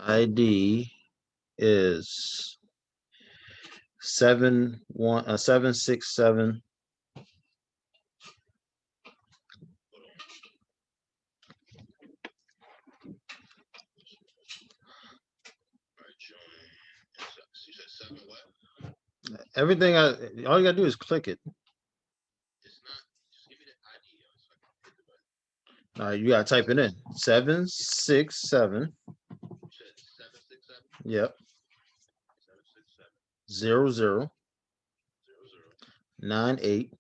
ID is 767. Everything all you gotta do is click it. You gotta type it in. 767. Yep. 0098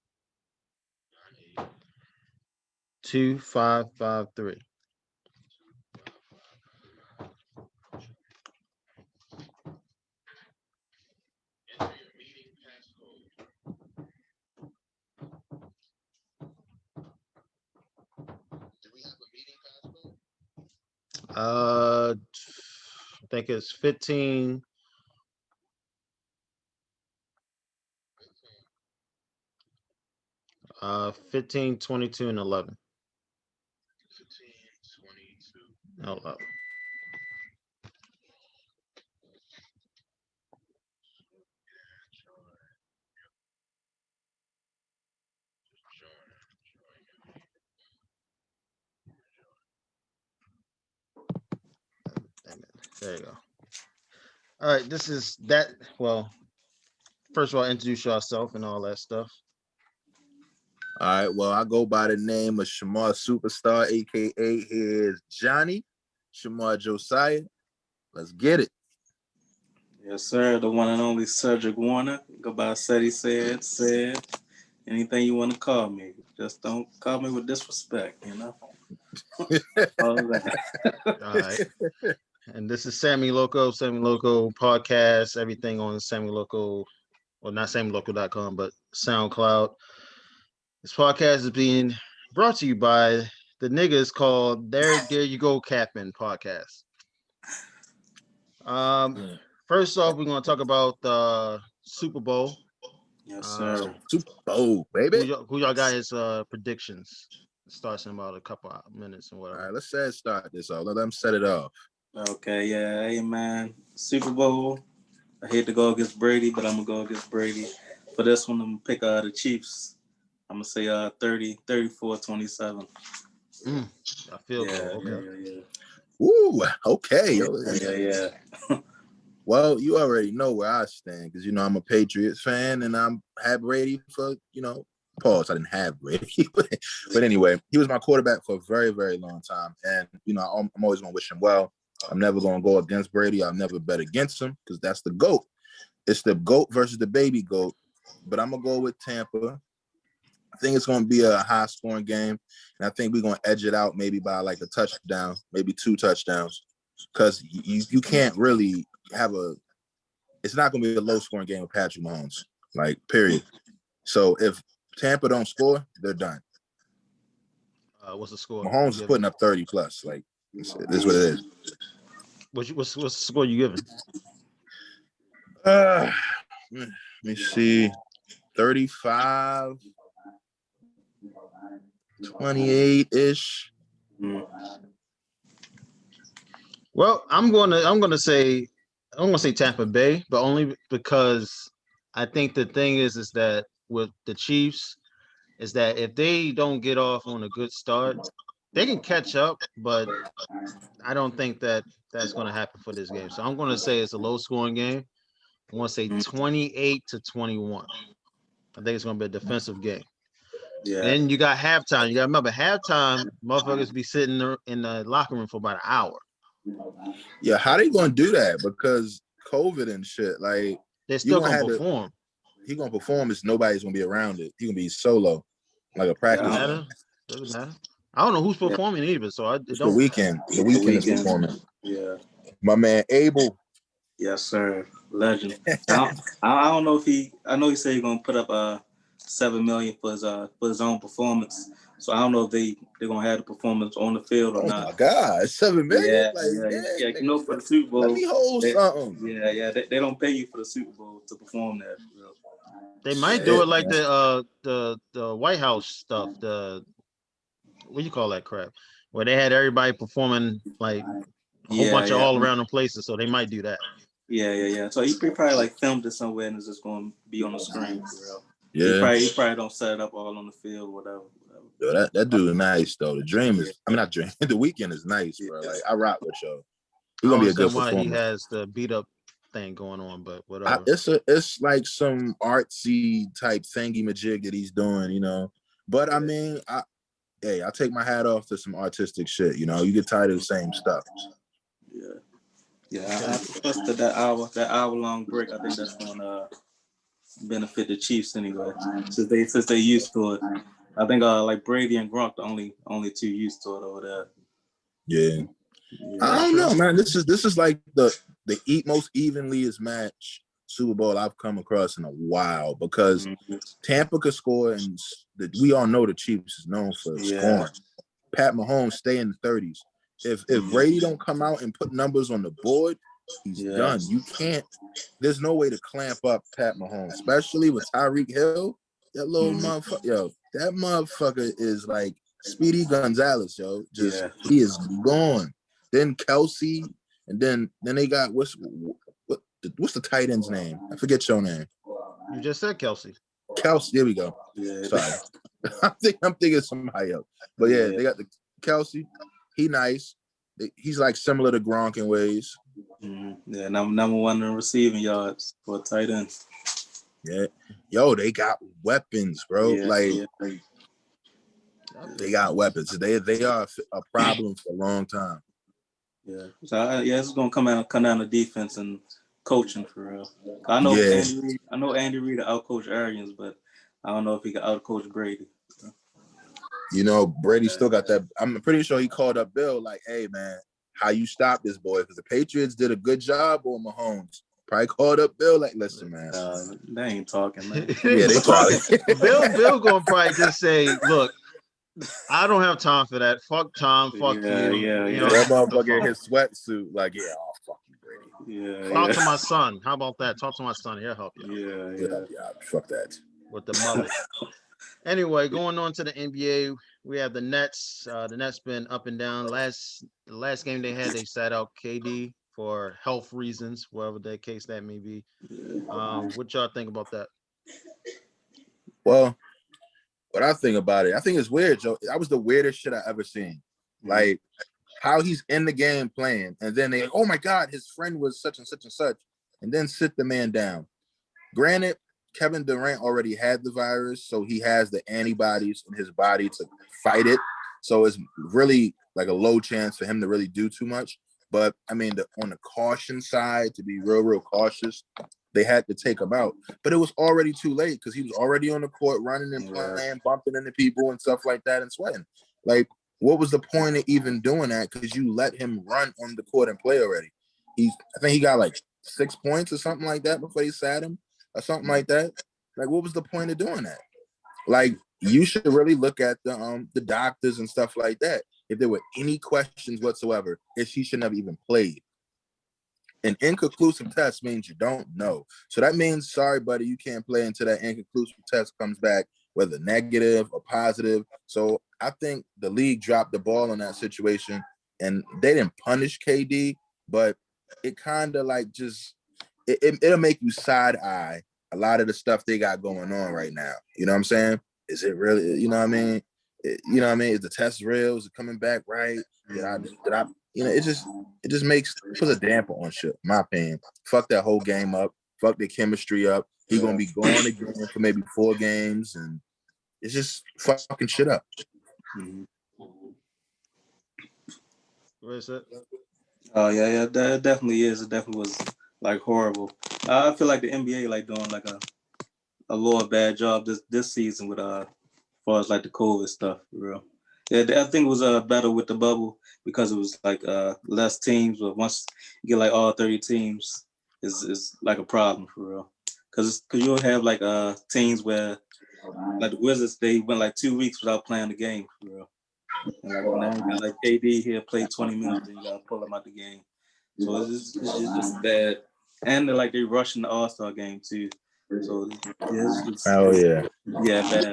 2553. I think it's 15. 15, 22, and 11. 11. There you go. All right, this is that. Well, first of all, introduce yourself and all that stuff. All right, well, I go by the name of Shamar Superstar, aka here's Johnny, Shamar Josiah. Let's get it. Yes, sir. The one and only Cedric Warner. Go by said. Anything you want to call me. Just don't call me with disrespect, you know? All that. All right. And this is Sammy Loco podcast, everything on Sammy Loco, well, not SammyLoco.com, but SoundCloud. This podcast is being brought to you by the niggas called There You Go Capping Podcast. First off, we're gonna talk about the Super Bowl. Yes, sir. Super Bowl, baby. Who y'all got his predictions? It starts in about a couple of minutes and whatever. All right, let's start this off. Let them set it off. Okay, yeah. Hey, man. Super Bowl. I hate to go against Brady, but I'm going to go against Brady. For this one, I'm going to pick the Chiefs. I'm going to say 34-27. I feel good. Okay. Yeah. Ooh, okay. Yeah. Well, you already know where I stand because, I'm a Patriots fan and I'm had Brady for, pause. I didn't have Brady. But anyway, he was my quarterback for a very, very long time. And, I'm always going to wish him well. I'm never going to go against Brady. I'll never bet against him because that's the GOAT. It's the GOAT versus the baby GOAT. But I'm going to go with Tampa. I think it's going to be a high-scoring game. And I think we're going to edge it out maybe by like a touchdown, maybe 2 touchdowns. Because you can't really have it's not going to be a low-scoring game with Patrick Mahomes, like, period. So if Tampa don't score, they're done. What's the score? Mahomes is putting up 30 plus. Like, this is what it is. What's the score you giving? Let me see. 35, 28-ish. Well, I'm gonna say Tampa Bay, but only because I think the thing is that with the Chiefs is that if they don't get off on a good start, they can catch up, but I don't think that's going to happen for this game. So I'm going to say it's a low-scoring game. I want to say 28-21. I think it's going to be a defensive game. Yeah. Then you got halftime. You got to remember, halftime, motherfuckers be sitting in the locker room for about an hour. Yeah, how they going to do that? Because COVID and shit, like they're still going to perform. He going to perform as nobody's going to be around it. He going to be solo, like a practice. Doesn't matter. I don't know who's performing either, so The Weeknd. The Weeknd is performing. Yeah. My man Abel. Yes, sir. Legend. I don't know if I know he said he's gonna put up $7 million for his own performance. So I don't know if they're gonna have the performance on the field or not. Oh my God, $7 million? Yeah. For the Super Bowl. Let me hold something. Yeah. They don't pay you for the Super Bowl to perform that. You know? They might do it like the White House stuff. What do you call that crap? Where they had everybody performing like a whole Yeah, bunch of yeah. all around the places, so they might do that. Yeah. So he probably like filmed it somewhere and it's just going to be on the screen for real. Yeah. He probably don't set it up all on the field, whatever. Yo, that dude is nice though. The dream is, I mean, not dream. The weekend is nice, bro. Yeah. Like I rock with yo. I He's don't gonna be a good understand why he performer. has the beat up thing going on, but whatever. It's like some artsy type thingy majig that he's doing, you know. But I mean, I take my hat off to some artistic shit. You know, you get tired of the same stuff. Yeah. I trust that hour long break. I think that's gonna benefit the Chiefs anyway, since they used to it. I think like Brady and Gronk the only two used to it over there. Yeah. I don't know, man. This is like the most evenlyest match Super Bowl I've come across in a while because Tampa could score, and we all know the Chiefs is known for scoring. Pat Mahomes stay in the 30s. If Brady don't come out and put numbers on the board, he's done. You can't. There's no way to clamp up Pat Mahomes, especially with Tyreek Hill. That little motherfucker, yo, that motherfucker is like Speedy Gonzalez, yo. He is gone. Then Kelsey, and then they got what's the tight end's name? I forget your name. You just said Kelsey. Kelsey, there we go. Yeah. Sorry. I'm thinking somebody else. But yeah, they got the Kelsey. He nice. He's like similar to Gronk in ways. Yeah, number one in receiving yards for a tight end. Yeah. Yo, they got weapons, bro. They got weapons. They are a problem for a long time. Yeah. So it's gonna come down to defense and coaching for real. I know Andy Reid outcoach Arians, but I don't know if he can outcoach Brady. You know, Brady still got that. I'm pretty sure he called up Bill like, "Hey man, how you stop this boy?" Because the Patriots did a good job on Mahomes. Probably called up Bill like, "Listen, man, they ain't talking, man." Yeah, they talking. Bill gonna probably just say, "Look, I don't have time for that. Fuck Tom. Fuck you. You know, that motherfucker in his sweatsuit, like, yeah, oh fuck you, Brady. Talk to my son. How about that? Talk to my son. He'll help you. Yeah. Fuck that. With the mullet. Anyway, going on to the NBA, we have the Nets. The Nets been up and down. The last game they had, they sat out KD for health reasons, whatever the case that may be. What y'all think about that? Well, what I think about it, I think it's weird, Joe. That was the weirdest shit I ever seen. Like how he's in the game playing, and then they, oh my God, his friend was such and such and such, and then sit the man down. Granted, Kevin Durant already had the virus, so he has the antibodies in his body to fight it. So it's really like a low chance for him to really do too much. But I mean, on the caution side, to be real cautious, they had to take him out. But it was already too late because he was already on the court running and playing, bumping into people and stuff like that and sweating. Like, what was the point of even doing that? Because you let him run on the court and play already. I think he got like 6 points or something like that before he sat him or something like that. Like, what was the point of doing that? Like, you should really look at the doctors and stuff like that. If there were any questions whatsoever, if he shouldn't have even played. An inconclusive test means you don't know. So that means, sorry, buddy, you can't play until that inconclusive test comes back, whether negative or positive. So I think the league dropped the ball in that situation, and they didn't punish KD, but it kind of like just, it'll make you side eye a lot of the stuff they got going on right now. You know what I'm saying? Is it really, you know what I mean? You know what I mean? Is the test real? Is it coming back right? Did I, you know, it just puts a damper on shit, in my opinion. Fuck that whole game up. Fuck the chemistry up. He's gonna be gone again for maybe 4 games, and it's just fucking shit up. What is it? Oh yeah, that definitely is. It definitely was like horrible. I feel like the NBA like doing like a lower bad job this season with as far as like the COVID stuff, for real. Yeah, I think it was better with the bubble because it was like less teams, but once you get like all 30 teams, is like a problem for real. Cause you'll have like teams where like the Wizards, they went like 2 weeks without playing the game for real. And like now you got like KD here play 20 minutes and you gotta pull him out the game. So it's just bad. And they're rushing the All-Star game too. So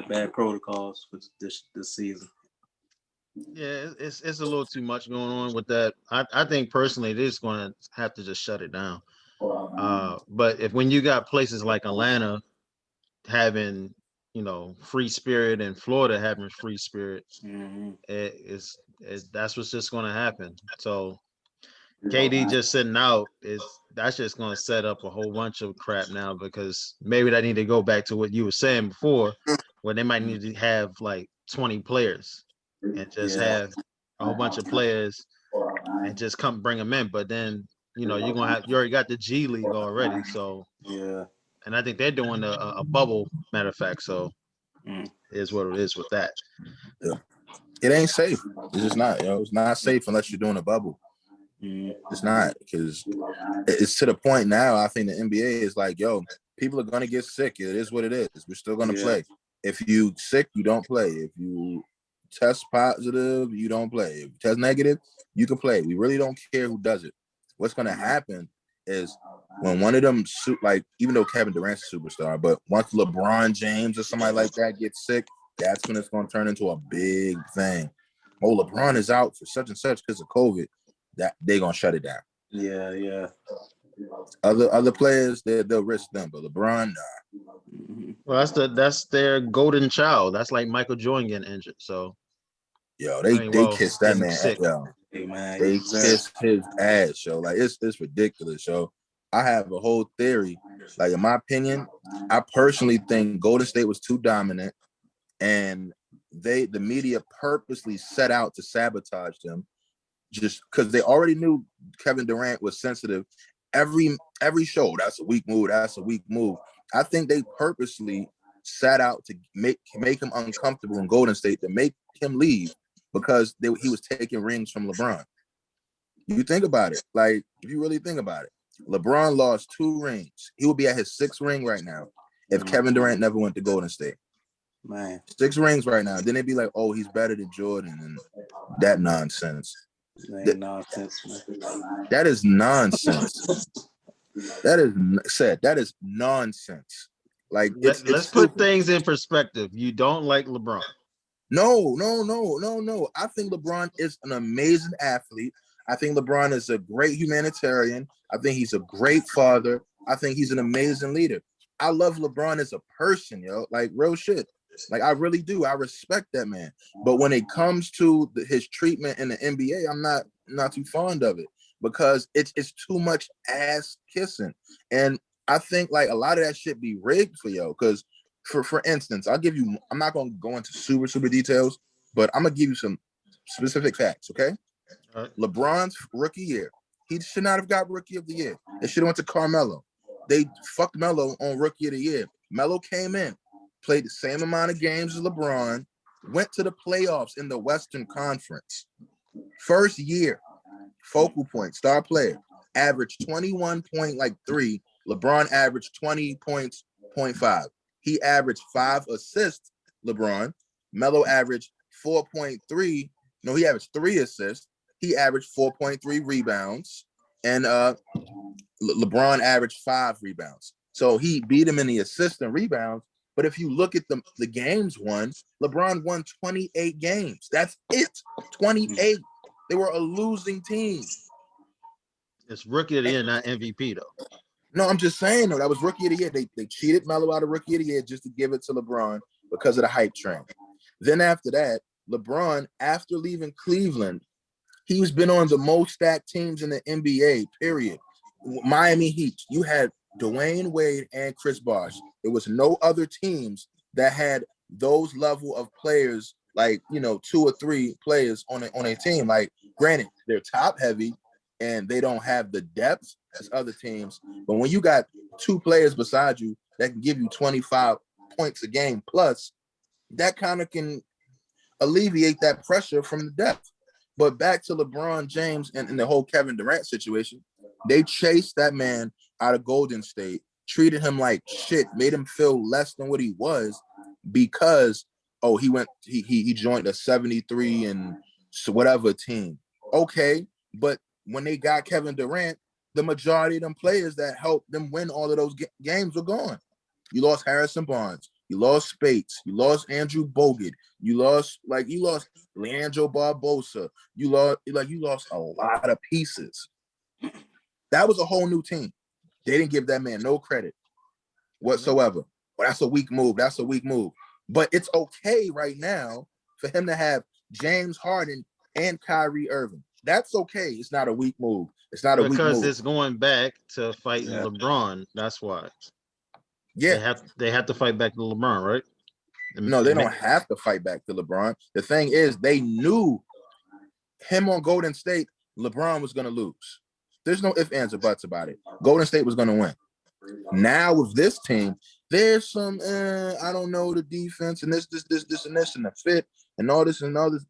bad protocols for this season. Yeah, it's a little too much going on with that. I think personally they're just gonna have to just shut it down. But if when you got places like Atlanta having, free spirit and Florida having free spirit, Hmm. that's what's just gonna happen. So KD just sitting out is that's just gonna set up a whole bunch of crap now because maybe they need to go back to what you were saying before, where they might need to have like 20 players and just Yeah, have a whole bunch of players and just come bring them in. But then you already got the G League already, so yeah. and I think they're doing a bubble. Matter of fact, so Mm. is what it is with that. Yeah. It ain't safe. It's just not. It's not safe unless you're doing a bubble. Mm. It's not because it's to the point now. I think the NBA is like, yo, people are gonna get sick. It is what it is. We're still gonna Yeah, play. If you sick, you don't play. If you test positive, you don't play. If you test negative, you can play. We really don't care who does it. What's gonna happen is when one of them like, even though Kevin Durant's a superstar, but once LeBron James or somebody like that gets sick, that's when it's gonna turn into a big thing. Oh, LeBron is out for such and such because of COVID. That they're gonna shut it down. yeah, yeah. Other players, they'll risk them, but LeBron, nah. Hmm. Well, that's their golden child. That's like Michael Jordan getting injured. So Yo, I they mean, they well, kiss that getting man. sick. Yo, Hey man, they exactly. kiss his ass. Yo, like it's ridiculous. Yo, I have a whole theory. Like in my opinion, I personally think Golden State was too dominant, and the media purposely set out to sabotage them just because they already knew Kevin Durant was sensitive. Every show, that's a weak move. That's a weak move. I think they purposely sat out to make him uncomfortable in Golden State to make him leave because he was taking rings from LeBron. You think about it, like if you really think about it, LeBron lost 2 rings. He would be at his 6th ring right now if Mm. Kevin Durant never went to Golden State. Man, 6 rings right now. Then they'd be like, "Oh, he's better than Jordan," and that nonsense. that That, ain't nonsense, man. that is nonsense. That is nonsense. Like it's Let's put stupid. things in perspective. You don't like LeBron. No. I think LeBron is an amazing athlete. I think LeBron is a great humanitarian. I think he's a great father. I think he's an amazing leader. I love LeBron as a person, yo. Like real shit. Like I really do. I respect that man. But when it comes to his treatment in the NBA, I'm not too fond of it because it's too much ass kissing. And I think like a lot of that shit be rigged for yo. Because for instance, I'm not gonna go into super details, but I'm gonna give you some specific facts, okay? Right? LeBron's rookie year, he should not have got rookie of the year. It should have went to Carmelo. They fucked Melo on rookie of the year. Melo came in, played the same amount of games as LeBron, went to the playoffs in the Western Conference. First year, focal point, star player, averaged 21.3. LeBron averaged 20 points, 0.5. He averaged 5 assists, LeBron. Melo averaged 4.3. No, he averaged 3 assists. He averaged 4.3 rebounds. And LeBron averaged 5 rebounds. So he beat him in the assist and rebounds. But if you look at the games won, LeBron won 28 games. That's it. 28. They were a losing team. It's rookie of the year, not MVP though. No, I'm just saying though, that was rookie of the year. They cheated Melo out of rookie of the year just to give it to LeBron because of the hype train. Then after that, LeBron, after leaving Cleveland, he's been on the most stacked teams in the NBA, period. Miami Heat, you had Dwayne Wade and Chris Bosh. There was no other teams that had those level of players, like, 2 or 3 players on a team. Like, granted, they're top heavy and they don't have the depth as other teams. But when you got 2 players beside you that can give you 25 points a game plus, that kind of can alleviate that pressure from the depth. But back to LeBron James and the whole Kevin Durant situation, they chased that man out of Golden State, treated him like shit, made him feel less than what he was because he joined a 73 and whatever team. Okay, but when they got Kevin Durant, the majority of them players that helped them win all of those games were gone. You lost Harrison Barnes, You lost Spates. You lost Andrew Bogut. You lost Leandro Barbosa. You lost a lot of pieces. That was a whole new team. They didn't give that man no credit whatsoever. Well, that's a weak move. But it's okay right now for him to have James Harden and Kyrie Irving. That's okay. It's not a weak move. Because it's going back to fighting LeBron. That's why. Yeah. They have to fight back to LeBron, right? No, they don't have to fight back to LeBron. The thing is, they knew him on Golden State, LeBron was going to lose. There's no ifs, ands, or buts about it. Golden State was going to win. Now with this team, there's some, I don't know, the defense and this, and this, and the fit, and all this and all this.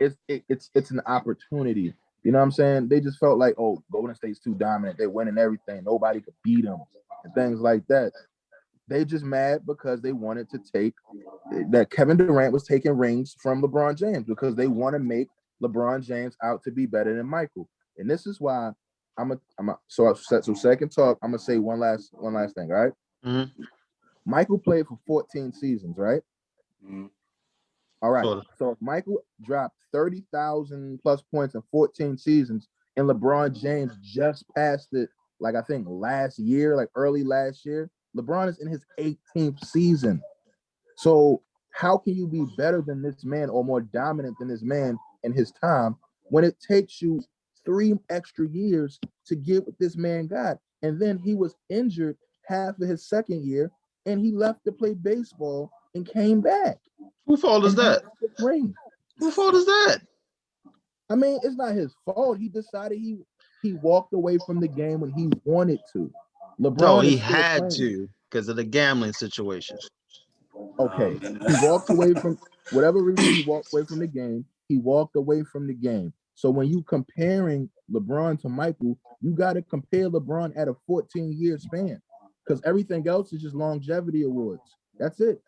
It's an opportunity. You know what I'm saying? They just felt like, oh, Golden State's too dominant. They're winning everything. Nobody could beat them and things like that. They just mad because they wanted to take that Kevin Durant was taking rings from LeBron James because they want to make LeBron James out to be better than Michael. And this is why so second talk, I'm gonna say one last thing, all right? Mm-hmm. Michael played for 14 seasons, right? Mm-hmm. All right. So if Michael dropped 30,000 plus points in 14 seasons, and LeBron James just passed it, like I think last year, like early last year, LeBron is in his 18th season. So how can you be better than this man or more dominant than this man in his time when it takes you 3 extra years to get what this man got? And then he was injured half of his second year, and he left to play baseball and came back. Whose fault is that? Whose fault is that? I mean, it's not his fault. He decided he walked away from the game when he wanted to. LeBron, no, he had to because of the gambling situations. Okay, he walked away from whatever reason. He walked away from the game. He walked away from the game. So when you comparing LeBron to Michael, you got to compare LeBron at a 14-year span because everything else is just longevity awards. That's it.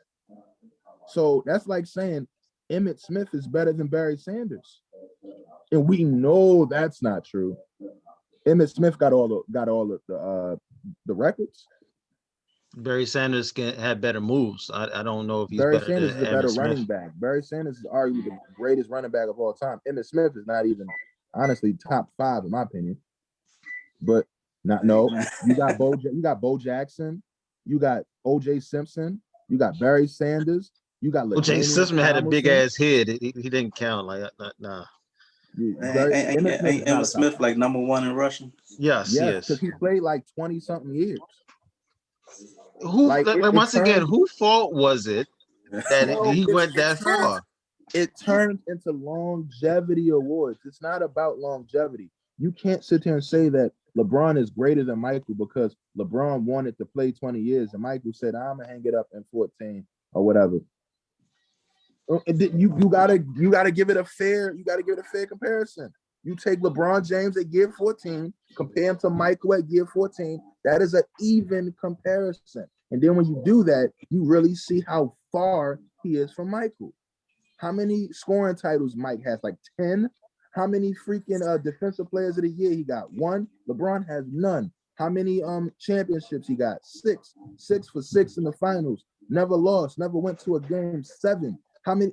So that's like saying Emmitt Smith is better than Barry Sanders, and we know that's not true. Emmitt Smith got all the records. Barry Sanders had better moves. I don't know if he's Barry better Sanders than is a better Emmitt running Smith. back. Barry Sanders is arguably the greatest running back of all time. Emmitt Smith is not even, honestly, top 5 in my opinion. But no. You got Bo Jackson. You got O.J. Simpson. You got Barry Sanders. You got O.J. Simpson had a big ass head. He didn't count like nah. Emmitt Smith like number 1 in rushing. Yes. Because he played like 20-something years. Whose fault was it that he went that far? It turns into longevity awards. It's not about longevity. You can't sit here and say that LeBron is greater than Michael because LeBron wanted to play 20 years and Michael said, I'm gonna hang it up in 14 or whatever. You gotta give it a fair comparison. You take LeBron James at year 14, compare him to Michael at year 14. That is an even comparison. And then when you do that, you really see how far he is from Michael. How many scoring titles Mike has? Like 10? How many freaking defensive players of the year he got? 1. LeBron has none. How many championships he got? 6. 6 for 6 in the finals. Never lost. Never went to a game 7. How many?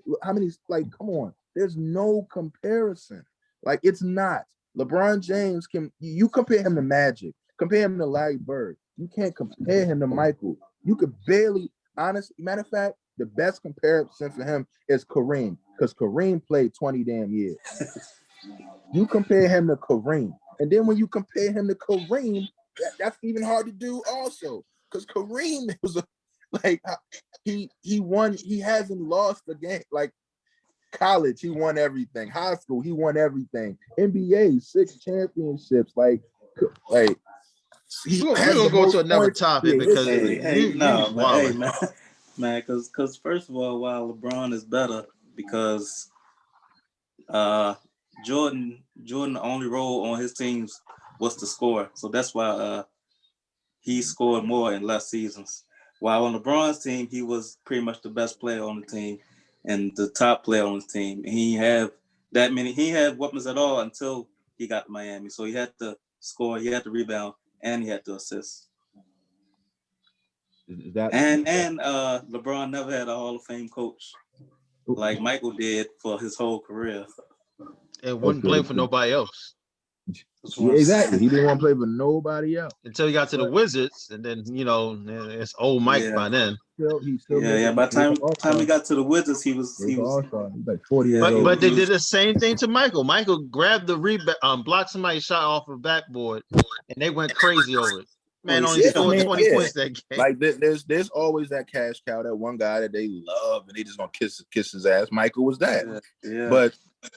Like, come on. There's no comparison. Like, it's not. LeBron James you compare him to Magic. Compare him to Larry Bird. You can't compare him to Michael. You could barely, honestly, matter of fact, the best comparison for him is Kareem, because Kareem played 20 damn years. You compare him to Kareem. And then when you compare him to Kareem, that's even hard to do also. Because Kareem was he won, he hasn't lost a game. Like college, he won everything. High school, he won everything. NBA, 6 championships. Like we're gonna go to another topic because man, because first of all, while LeBron is better, because Jordan only role on his teams was to score, so that's why he scored more in less seasons. While on LeBron's team, he was pretty much the best player on the team and the top player on his team. And he had weapons at all until he got to Miami. So he had to score, he had to rebound, and he had to assist. Is that And LeBron never had a Hall of Fame coach like Michael did for his whole career. And wouldn't play for nobody else Yeah, exactly. He didn't want to play for nobody else. until he got to the Wizards, and then it's old Mike by then. He still By the time he got to the Wizards, he was all-star. He's like 40 years Yeah, old. But they did the same thing to Michael. Michael grabbed the rebound, blocked somebody's shot off the backboard, and they went crazy over it. Man, only scored 20 points that game. Like there's always that cash cow, that one guy that they love and they just gonna kiss his ass. Michael was that. Yeah. But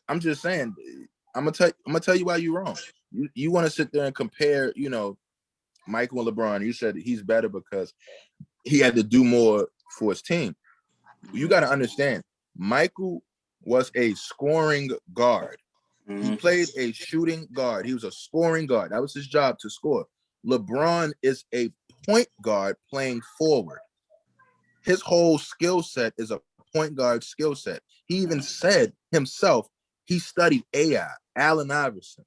I'm just saying, I'm gonna tell you why you're wrong. You want to sit there and compare, Michael and LeBron. You said he's better because he had to do more for his team. You got to understand, Michael was a scoring guard. Mm-hmm. He played a shooting guard. He was a scoring guard. That was his job, to score. LeBron is a point guard playing forward. His whole skill set is a point guard skill set. He even said himself, he studied AI, Allen Iverson.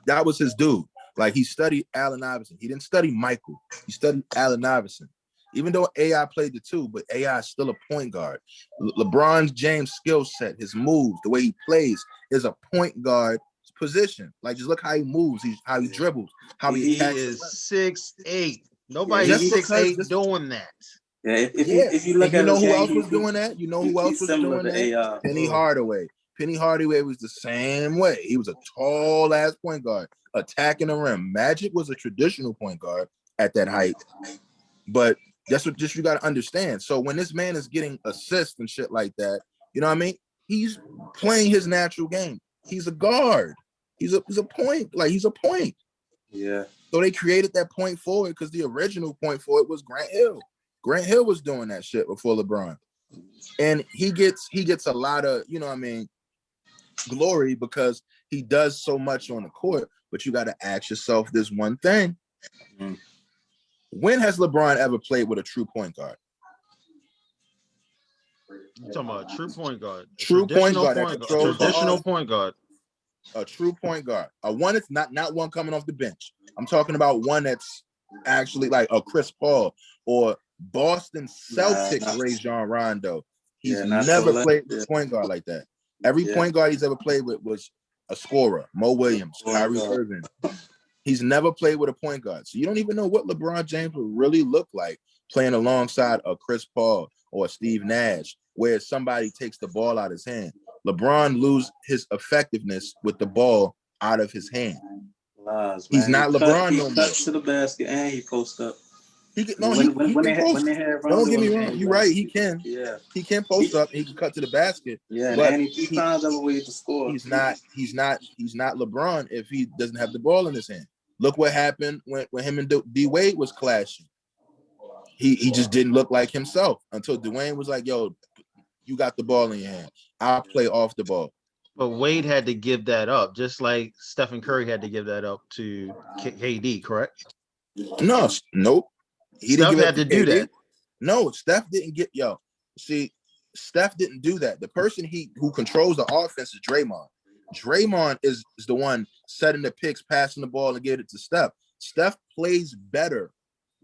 That was his dude. Like, he studied Allen Iverson. He didn't study Michael. He studied Allen Iverson. Even though AI played the two, but AI is still a point guard. LeBron James' skill set, his moves, the way he plays is a point guard position. Like, just look how he moves, how he dribbles, how he is 6'8". Nobody's 6'8" doing that. Yeah, if you look at who else was doing that? You know who else was doing that? AI. Penny Hardaway. Penny Hardaway was the same way. He was a tall ass point guard attacking the rim. Magic was a traditional point guard at that height, but that's what you got to understand. So when this man is getting assists and shit like that, you know what I mean? He's playing his natural game. He's a guard. He's a point. Like, he's a point. Yeah. So they created that point forward because the original point forward was Grant Hill. Grant Hill was doing that shit before LeBron. And he gets a lot of, glory because he does so much on the court. But you got to ask yourself this one thing. Mm-hmm. When has LeBron ever played with a true point guard? You're talking about a true point guard. True point guard. Traditional point guard. A true point guard. One that's not one coming off the bench. I'm talking about one that's actually like a Chris Paul or Boston Celtics Rajon Rondo. He's never played with point guard like that. Every point guard he's ever played with was a scorer. Mo Williams, Kyrie Irving. He's never played with a point guard. So you don't even know what LeBron James would really look like playing alongside a Chris Paul or Steve Nash, where somebody takes the ball out of his hand. LeBron loses his effectiveness with the ball out of his hand. He's not LeBron no more. To the basket and he posts up. He can post. Don't get me wrong. You're right. He can. Yeah. He can post up. He can cut to the basket. Yeah. But and he finds other ways to score. He's not LeBron if he doesn't have the ball in his hand. Look what happened when him and D Wade was clashing. He just didn't look like himself until Dwayne was like, "Yo, you got the ball in your hand. I'll play off the ball." But Wade had to give that up, just like Stephen Curry had to give that up to KD, correct? No, nope. He Steph had to do that. No, Steph didn't get See, Steph didn't do that. The person who controls the offense is Draymond. Draymond is the one setting the picks, passing the ball, and getting it to Steph. Steph plays better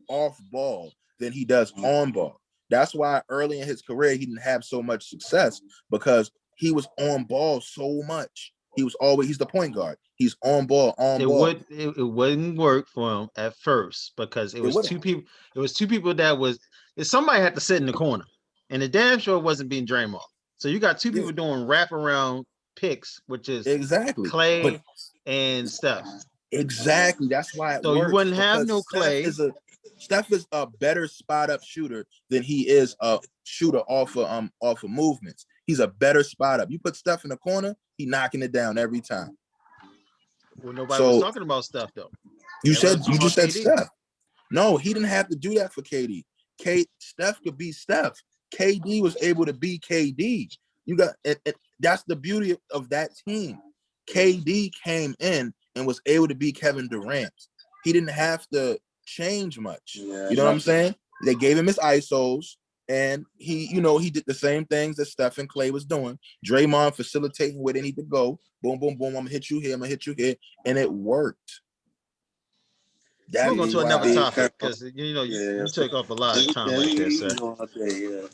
off ball than he does on ball. That's why early in his career he didn't have so much success, because he was on ball so much. He's the point guard. He's on ball, It wouldn't work for him at first because it was two people. It was two people somebody had to sit in the corner, and the damn sure wasn't being Draymond. So you got two people doing wraparound picks, which is Clay and Steph. Exactly. That's why it so works, you wouldn't have no Clay. Steph is a better spot up shooter than he is a shooter off of movements. He's a better spot up. You put Steph in the corner, he's knocking it down every time. Well, nobody was talking about Steph though. You just said Steph. No, he didn't have to do that for KD. Steph could be Steph. KD was able to be KD. You got that's the beauty of that team. KD came in and was able to be Kevin Durant. He didn't have to change much. Yeah, you know what I'm saying? They gave him his ISOs, and he did the same things that Steph and Clay was doing. Draymond facilitating where they need to go. Boom, boom, boom. I'm gonna hit you here. I'm gonna hit you here, and it worked. We'll go to another Steve topic Kerr. because you Yeah, took off a lot of time yeah, right there, he sir. was on up there. Yeah.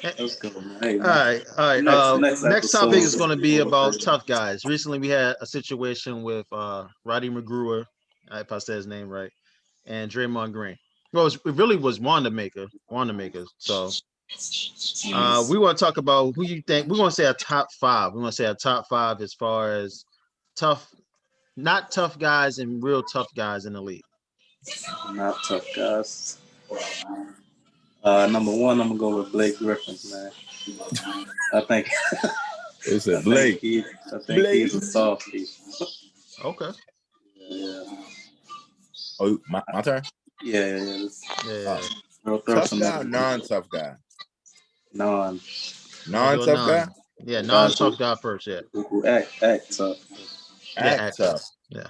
Eh, Let's go, man. Hey, All man. right, all right. Next Next topic is episode. going to be about tough guys. Recently, we had a situation with Roddy McGrewer, if I said his name right, and Draymond Green. Well, it really was Wanamaker. So we want to talk about who you think. We want to say a top five. We want to say a top five as far as tough, not tough guys and real tough guys in the league. Not tough guys. Number one, I'm gonna go with Blake Griffin, man. I think. It's a Blake. I think he's a softie. Okay. Yeah. Oh, my turn. Yeah. Tough guy, or non-tough guy. Non-tough guy. Yeah, non-tough guy first. Yeah. Who act tough. Act tough. Yeah.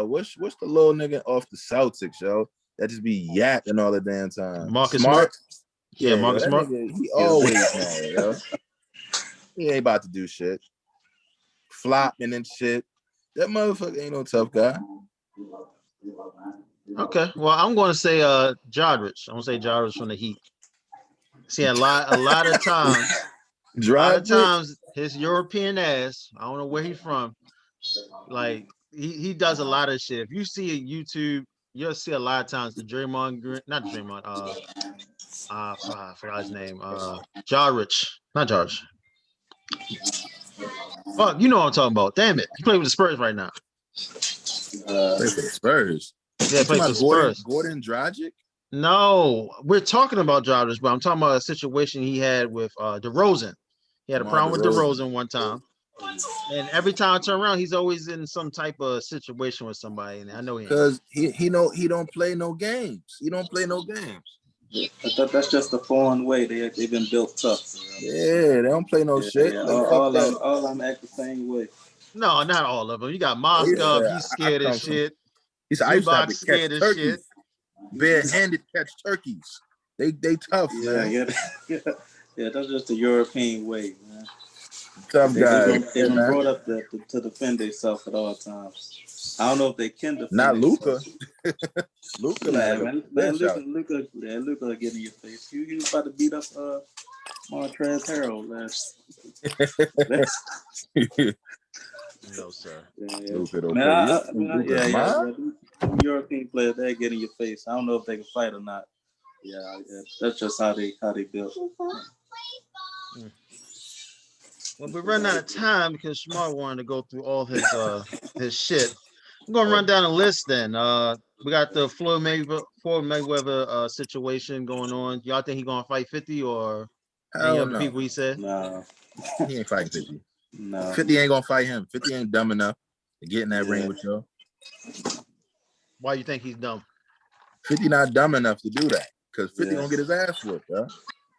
What's the little nigga off the Celtics, yo? That just be yapping all the damn time. Marcus Smart. Yeah, yo, Marcus Smart. Nigga, he always mad, yo. He ain't about to do shit. Flopping and shit. That motherfucker ain't no tough guy. Okay. Well, I'm going to say Jodrich. I'm going to say Jodrich from the Heat. See, a lot of times his European ass, I don't know where he's from, like he does a lot of shit. If you see a YouTube, you'll see a lot of times the not Draymond, I forgot his name. Jodrich. Not Jodrich. Fuck, you know what I'm talking about. Damn it. He played with the Spurs right now. Play for the Spurs. Yeah, play for the Spurs. Gordon Dragic? No, we're talking about Jodrich, but I'm talking about a situation he had with DeRozan. He had a problem with DeRozan one time. And every time I turn around, he's always in some type of situation with somebody. And I know him. Because he don't play no games. He don't play no games. I thought that's just a foreign way. They've been built tough. Yeah, they don't play no shit. Yeah. All of them act the same way. No, not all of them. You got Moskov, he's scared as shit. He's I used to have to scared catch as turkeys. shit. Bare-handed catch turkeys. They tough, man. Yeah, that's just the European way, man. Tough guys. They've been brought up to defend themselves at all times. I don't know if they can defend. Not Luka. Luka, man. Luka will get in your face. He was about to beat up Montrezl Harrell last. No, sir. Yeah. European players, they get in your face. I don't know if they can fight or not. Yeah, that's just how they built. Well, we're running out of time because Smart wanted to go through all his shit. I'm gonna run down a list then. We got the Floyd Mayweather situation going on. Y'all think he gonna fight 50 or any other people he said? No. He ain't fighting 50. No. 50 ain't gonna fight him. 50 ain't dumb enough to get in that ring with y'all. Why you think he's dumb? 50 not dumb enough to do that. Because 50 gonna get his ass whooped, bro.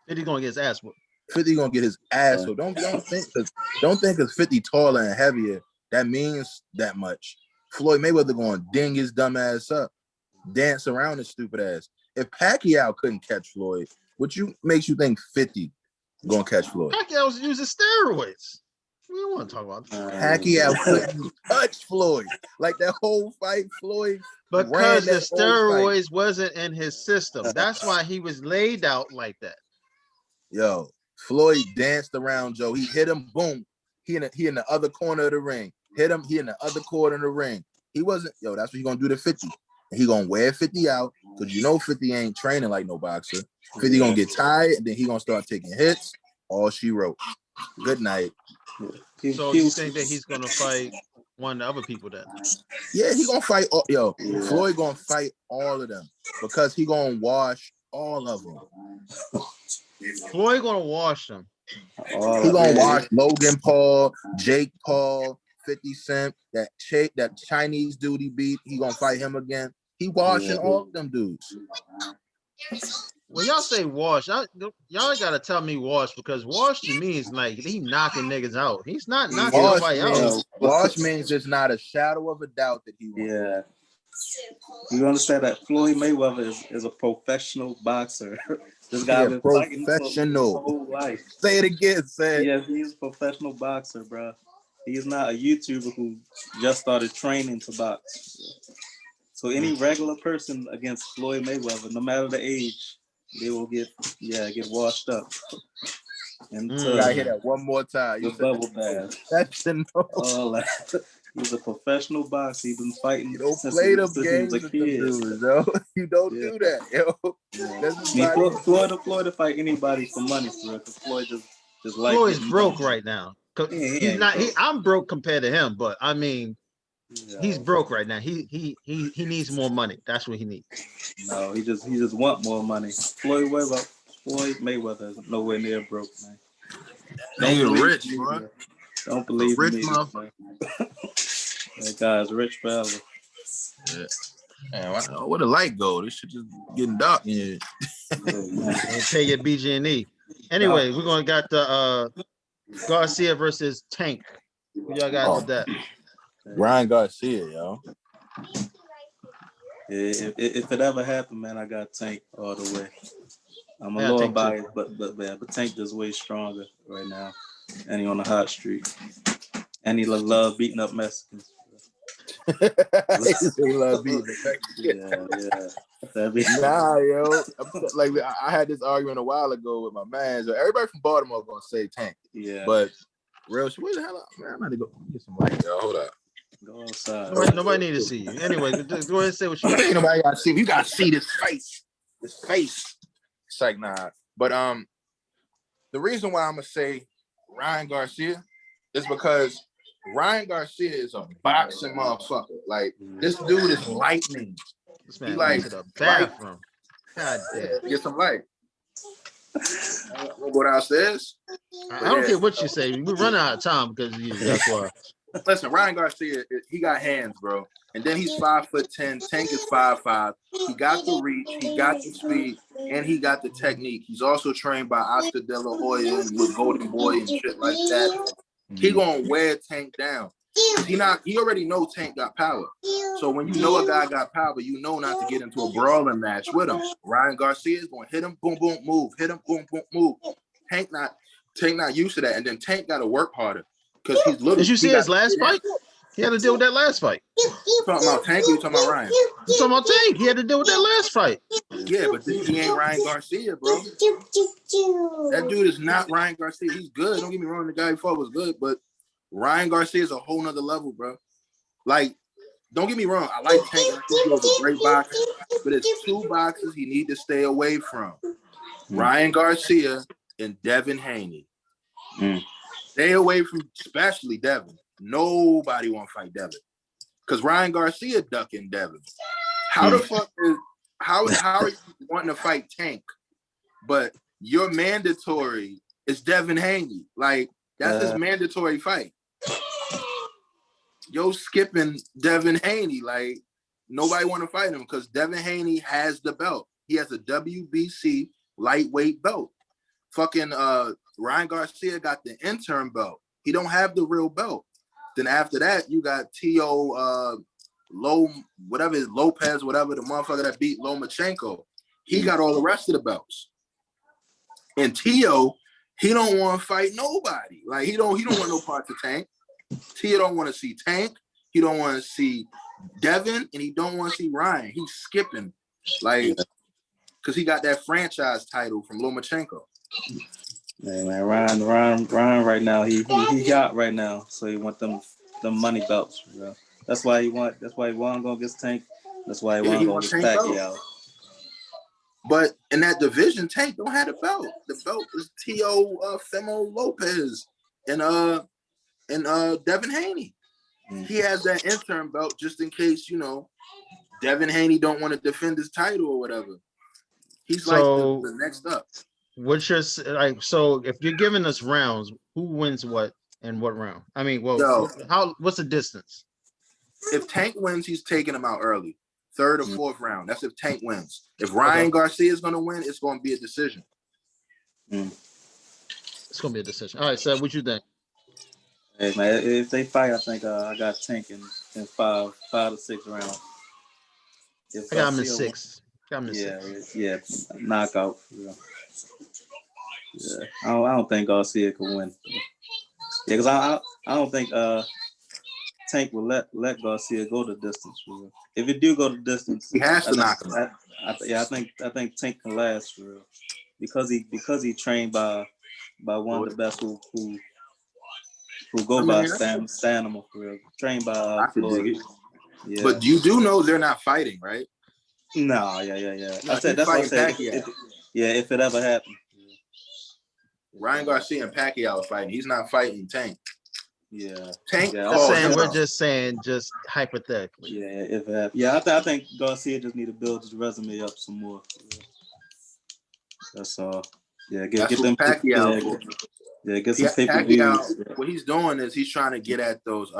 50 gonna get his ass whooped. 50 gonna get his ass whooped. Don't think because 50 taller and heavier, that means that much. Floyd Mayweather gonna ding his dumb ass up, dance around his stupid ass. If Pacquiao couldn't catch Floyd, makes you think 50 gonna catch Floyd? Pacquiao's using steroids. We don't want to talk about that. Pacquiao couldn't touch Floyd. Like that whole fight, Floyd. Because the steroids wasn't in his system. That's why he was laid out like that. Yo, Floyd danced around Joe. He hit him, boom. He in the other corner of the ring. Hit him, he in the other corner of the ring. He wasn't, that's what he gonna do to 50. And he gonna wear 50 out, because 50 ain't training like no boxer. 50 gonna get tired, and then he gonna start taking hits. All she wrote. Good night. So you think that he's gonna fight one of the other people then? Yeah, he gonna fight. Floyd gonna fight all of them because he gonna wash all of them. Floyd gonna wash them. He gonna wash Logan Paul, Jake Paul, 50 Cent, that Chinese dude he beat. He gonna fight him again. He washing all of them dudes. When y'all say wash, y'all gotta tell me wash, because wash to me is like he knocking niggas out. He's not knocking nobody out. Wash means there's not a shadow of a doubt that he won. Yeah. You understand that Floyd Mayweather is a professional boxer. This guy been fighting for his whole life. Say it again, say it. Yeah, he's a professional boxer, bro. He's not a YouTuber who just started training to box. So any regular person against Floyd Mayweather, no matter the age, they will get washed up into Gotta hear that one more time. the bubble bath. That's the no. All that. He's a professional boxer. He's been fighting You don't since play them he games was a with them kid. dudes, yo. You don't do that, yo. Yeah. Floyd to fight anybody for money, for real. Cause Floyd just like Floyd's broke right now. He He's ain't not. broke. I'm broke compared to him, but I mean, Yeah. he's broke right now. He needs more money. That's what he needs. No, he just want more money. Floyd Mayweather is nowhere near broke, man. Nigga rich, bro. Don't believe rich me. motherfucker. That guy's rich fella. Yeah. Man, where the light go? This shit just getting dark in here. And pay your BG&E. Anyway, we're gonna got the Garcia versus Tank. Who y'all got with that? Ryan Garcia, yo. If it ever happened, man, I got Tank all the way. I'm a Yeah, little Tank too. biased, but Tank is way stronger right now, and he on the hot streak, and he love beating up Mexicans. He love beating the Yeah. Nah, yo. Like I had this argument a while ago with my man. So everybody from Baltimore gonna say Tank. Yeah. But real shit, where the hell man? I'm gonna go get some light, yo. Hold up. Go outside. Nobody need to see you. Anyway, just go ahead and say what you got. Ain't nobody gotta see. You gotta see this face. This face. It's like nah. But the reason why I'm gonna say Ryan Garcia is because Ryan Garcia is a boxing motherfucker. Like this dude is lightning. This man like, went to the bathroom. God damn. Get some light. We'll go downstairs. I don't care what you say. We're running out of time because of you. That's why. Listen, Ryan Garcia, he got hands, bro. And then he's 5'10". Tank is 5'5". He got the reach, he got the speed, and he got the technique. He's also trained by Oscar De La Hoya and with Golden Boy and shit like that. He gonna wear Tank down. He already know Tank got power. So when you know a guy got power, you know not to get into a brawling match with him. Ryan Garcia is gonna hit him, boom, boom, move. Hit him, boom, boom, move. Tank not used to that, and then Tank got to work harder because he's little. Did you see his last fight? He had to deal with that last fight. You talking about Tank or you talking about Ryan? You talking about Tank? He had to deal with that last fight. Yeah, but he ain't Ryan Garcia, bro. That dude is not Ryan Garcia. He's good. Don't get me wrong. The guy before was good, but Ryan Garcia is a whole nother level, bro. Like, don't get me wrong. I like Tank. I think he was a great boxer, but it's two boxers he need to stay away from. Ryan Garcia and Devin Haney. Stay away from, especially Devin. Nobody want to fight Devin because Ryan Garcia ducking Devin. How the fuck is how are you wanting to fight Tank, but your mandatory is Devin Haney? Like that's his mandatory fight. Yo, skipping Devin Haney, like nobody want to fight him because Devin Haney has the belt. He has a WBC lightweight belt. Fucking Ryan Garcia got the interim belt. He don't have the real belt. Then after that, you got Lopez, whatever, the motherfucker that beat Lomachenko. He got all the rest of the belts. And Tio, he don't want to fight nobody. Like he don't want no parts of Tank. Tio don't want to see Tank. He don't want to see Devin, and he don't want to see Ryan. He's skipping, like, because he got that franchise title from Lomachenko. Yeah, man, Ryan right now, he got right now, so he want them money belts. You know? That's why he want to go against Tank. That's why he want to go against Pacquiao. But in that division, Tank don't have the belt. The belt is Tio Femo Lopez and Devin Haney. He has that interim belt just in case, Devin Haney don't want to defend his title or whatever. He's like the next up. What's your so if you're giving us rounds, who wins what and what round? I mean, what's the distance? If Tank wins, he's taking him out early. 3rd or 4th round. That's if Tank wins. If Ryan Garcia is going to win, it's going to be a decision. It's going to be a decision. All right, so what you think? Hey man, if they fight, I think I got Tank in 5 to 6 rounds. I got him in 6. Yeah, knockout. Yeah. I don't think Garcia can win. Yeah, because I don't think Tank will let Garcia go the distance. For real. If it do go the distance, He has to knock him out. I think Tank can last for real. Because he trained by one of the best who go by Stanima for real. Trained by I could dig Floyd. it. Yeah. But you do know they're not fighting, right? No, yeah. No, I said he's that's what I fighting said. Pacquiao. If it ever happened. Ryan Garcia and Pacquiao are fighting. He's not fighting Tank. Yeah. Tank Yeah, Just called saying, him we're out. just saying, just hypothetically. Yeah, if it happened. Yeah, I think Garcia just need to build his resume up some more. That's all. Yeah, get That's them what Pacquiao for. get some pay-per-views. Pacquiao, what he's doing is he's trying to get at those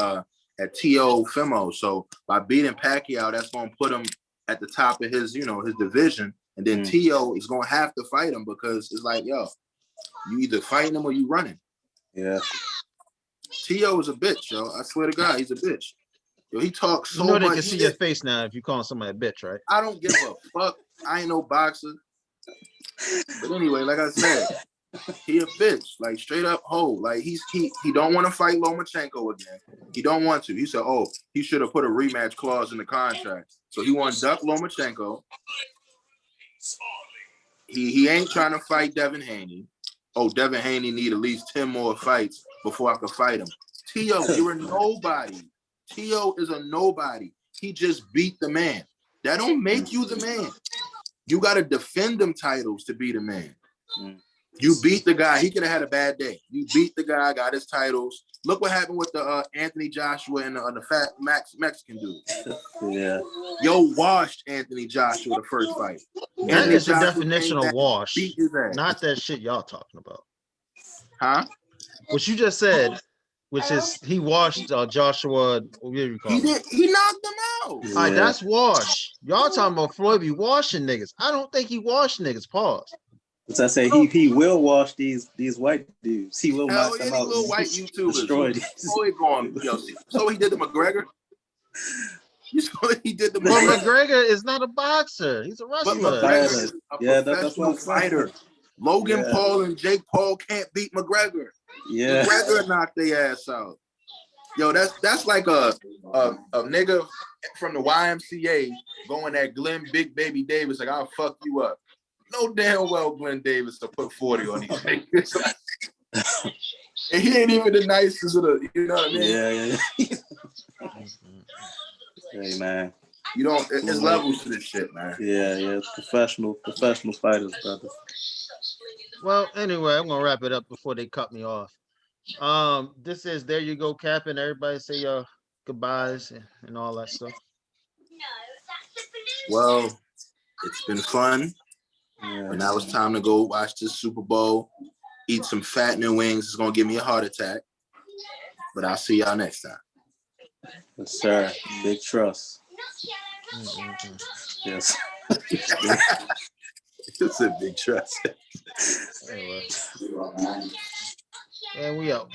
at T.O. Fimo. So by beating Pacquiao, that's going to put him at the top of his his division, and then T.O. is going to have to fight him because it's like, yo, you either fighting him or you running. Yeah. T.O. is a bitch, yo. I swear to God, he's a bitch. Yo, he talks so You know they much. can see your face now if you calling somebody a bitch, right? I don't give a fuck. I ain't no boxer. But anyway, like I said, he a bitch, like straight up hoe. Like he don't want to fight Lomachenko again. He don't want to. He said, oh, he should have put a rematch clause in the contract. So he want to duck Lomachenko. He ain't trying to fight Devin Haney. Oh, Devin Haney need at least 10 more fights before I can fight him. T.O., you're a nobody. T.O. is a nobody. He just beat the man. That don't make you the man. You got to defend them titles to be the man. You beat the guy. He could have had a bad day. You beat the guy, got his titles. Look what happened with the Anthony Joshua and the fat Mexican dude. Yeah. Yo washed Anthony Joshua the first fight. That Anthony is the Joshua definition came of back, wash, beat his ass. not that shit y'all talking about. Huh? What you just said, which is he washed Joshua. What do you call He him? did. He knocked him out. All right, that's wash. Y'all talking about Floyd be washing niggas. I don't think he washed niggas. Pause. As I say, he will wash these white dudes. He will Hell knock yeah, them these out. little white YouTubers. Destroy these. Floyd going, yo, so he did to McGregor. You saw what he did to But McGregor. McGregor is not a boxer. He's a But wrestler. McGregor is a Yeah, that's professional what I'm saying. fighter. Logan Yeah. Paul and Jake Paul can't beat McGregor. Yeah. McGregor knocked their ass out. Yo, that's like a nigga from the YMCA going at Glenn Big Baby Davis like, I'll fuck you up. No damn well Glenn Davis to put 40 on these niggas. And he ain't even the nicest of the, you know what I mean? Yeah. Hey man. You don't, it's levels to this shit, man. Yeah. Professional fighters, brother. Well, anyway, I'm gonna wrap it up before they cut me off. This is There You Go, Captain. Everybody say your goodbyes and all that stuff. Well, it's been fun. Yeah. But now it's time to go watch this Super Bowl, eat some fattening wings. It's gonna give me a heart attack. But I'll see y'all next time. Yes, sir. Big trust. Yes. It's a big trust. Anyway. And we out.